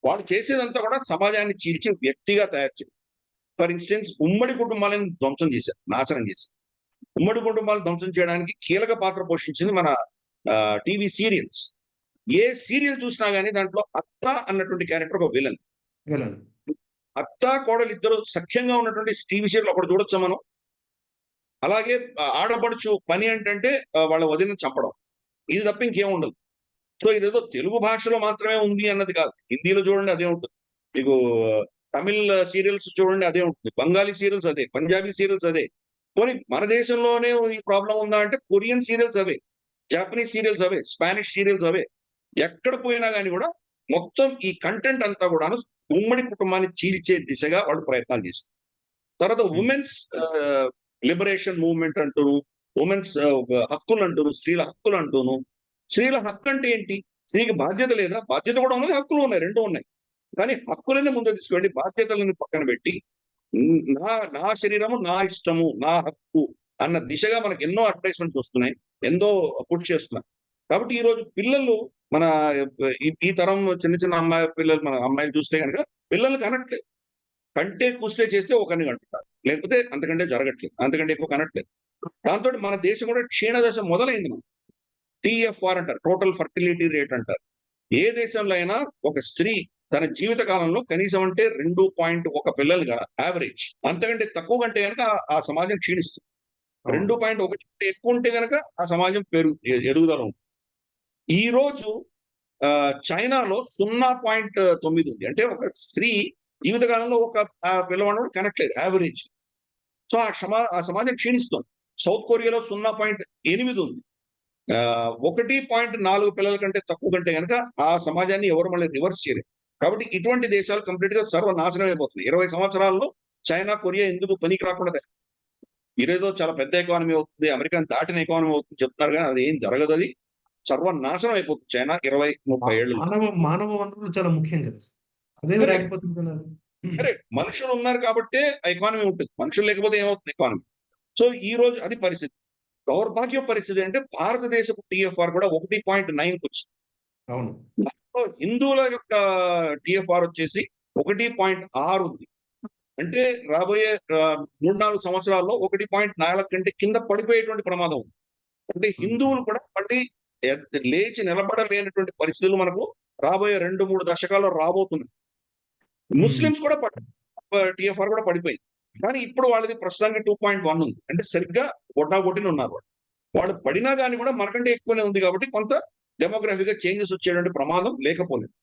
వాళ్ళు చేసేదంతా కూడా సమాజాన్ని చీల్చి వ్యక్తిగా తయారు చేయడం. ఫర్ ఇన్స్టెన్స్ ఉమ్మడి కుటుంబాలను ధ్వంసం చేశారు, నాశనం చేశారు. ఉమ్మడి కుటుంబాలను ధ్వంసం చేయడానికి కీలక పాత్ర పోషించింది మన టీవీ సీరియల్స్. ఏ సీరియల్ చూసినా గానీ దాంట్లో అత్త అన్నటువంటి క్యారెక్టర్ ఒక విలన్. విలన్. అత్త, కోడలు ఇద్దరు సఖ్యంగా ఉన్నటువంటి టీవీ సీరియల్ ఒకటి చూడొచ్చా మనం? అలాగే ఆడపడుచు పని ఏంటంటే వాళ్ళ వదినని చంపడం. ఇది తప్ప ఇంకేం ఉండదు. సో ఇదేదో తెలుగు భాషలో మాత్రమే ఉంది అన్నది కాదు. హిందీలో చూడండి అదే ఉంటుంది. మీకు తమిళ్ సీరియల్స్ చూడండి అదే ఉంటుంది. బెంగాలీ సీరియల్స్ అదే. పంజాబీ సీరియల్స్ అదే. పోనీ మన దేశంలోనే ఈ ప్రాబ్లం ఉందా అంటే కొరియన్ సీరియల్స్ అవే. జాపనీస్ సీరియల్స్ అవే. స్పానిష్ సీరియల్స్ అవే. ఎక్కడ పోయినా గాని కూడా మొత్తం ఈ కంటెంట్ అంతా కూడాను ఉమ్మడి కుటుంబాన్ని చీల్చే దిశగా వాళ్ళు ప్రయత్నాలు చేస్తారు. తర్వాత ఉమెన్స్ లిబరేషన్ మూవ్‌మెంట్ అంటూను, ఉమెన్స్ హక్కులు అంటూను, స్త్రీల హక్కులు అంటూను. స్త్రీల హక్కు అంటే ఏంటి? స్త్రీకి బాధ్యత లేదా? బాధ్యత కూడా ఉన్నది, హక్కులు ఉన్నాయి. 2 ఉన్నాయి. కానీ హక్కులని ముందుకు తీసుకెళ్ళి బాధ్యతలను పక్కన పెట్టి నా నా శరీరము, నా ఇష్టము, నా హక్కు అన్న దిశగా మనకు ఎన్నో అడ్వర్టైజ్‌మెంట్స్ వస్తున్నాయి. ఎంతో పుష్ చేస్తున్నారు. కాబట్టి ఈరోజు పిల్లలు మన ఈ తరం చిన్న చిన్న అమ్మాయి పిల్లలు మన అమ్మాయిలు చూస్తే గనక పిల్లలు కనట్లేదు. కంటే కూస్తే చేస్తే ఒకరిని కంటున్నారు. లేకపోతే అంతకంటే జరగట్లేదు. అంతకంటే ఎక్కువ కనట్లేదు. దాంతోటి మన దేశం కూడా క్షీణదశ మొదలైంది మనకు. టీఎఫ్ఆర్ అంటారు. టోటల్ ఫర్టిలిటీ రేట్ అంటారు. ఏ దేశంలో అయినా ఒక స్త్రీ తన జీవిత కాలంలో కనీసం అంటే 2.1 పిల్లలు యావరేజ్. అంతకంటే తక్కువ కంటే గనక ఆ సమాజం క్షీణిస్తుంది. 2.1 కంటే ఎక్కువ ఉంటే గనక ఆ సమాజం ఎదుగుదల ఉంటుంది. ఈ రోజు చైనాలో 0.9 ఉంది. అంటే ఒక స్త్రీ జీవిత కాలంలో ఒక పిల్లవాడు కనట్లేదు యావరేజ్. సో ఆ సమాజం క్షీణిస్తుంది. సౌత్ కొరియాలో 0.8 ఉంది. 1.4 పిల్లల కంటే తక్కువ కంటే గనక ఆ సమాజాన్ని ఎవరు మళ్ళీ రివర్స్ చేయలేరు. కాబట్టి ఇటువంటి దేశాలు కంప్లీట్ గా సర్వనాశనం అయిపోతున్నాయి. 20 సంవత్సరాల్లో చైనా, కొరియా ఎందుకు పనికి రాకుండా ఇదేదో చాలా పెద్ద ఎకానమీ అవుతుంది, అమెరికాని దాటిన ఎకానమీ అవుతుంది చెప్తున్నారు కానీ అది ఏం జరగదు. అది సర్వనాశనం అయిపోతుంది చైనా 20-30 ఏళ్ళు. మానవ వనరులు చాలా ముఖ్యం కదా! అవేవి లేకపోతే కరెక్ట్. మనుషులు ఉన్నారు కాబట్టే ఎకానమీ ఉంటుంది. మనుషులు లేకపోతే ఏమవుతుంది ఎకానమీ? సో ఈ రోజు అది పరిస్థితి. దౌర్భాగ్య పరిస్థితి అంటే భారతదేశపు టీఎఫ్ఆర్ కూడా 1.9 వచ్చింది. అవును. హిందువుల యొక్క టీఎఫ్ఆర్ వచ్చేసి 1.6 ఉంది. అంటే రాబోయే 3-4 సంవత్సరాల్లో 1.4 కంటే కింద పడిపోయేటువంటి ప్రమాదం ఉంది. అంటే హిందువులు కూడా మళ్ళీ లేచి నిలబడలేనటువంటి పరిస్థితులు మనకు రాబోయే 2-3 దశకాల్లో రాబోతున్నాయి. ముస్లిమ్స్ కూడా టీఎఫ్ఆర్ కూడా పడిపోయింది. కానీ ఇప్పుడు వాళ్ళది ప్రస్తుతానికి 2.1 ఉంది. అంటే సరిగ్గా కొట్టిన ఉన్నారు వాళ్ళు. వాళ్ళు పడినా గాని కూడా మనకంటే ఎక్కువనే ఉంది కాబట్టి కొంత డెమోగ్రఫీగా చేంజెస్ వచ్చేటువంటి ప్రమాదం లేకపోలేదు.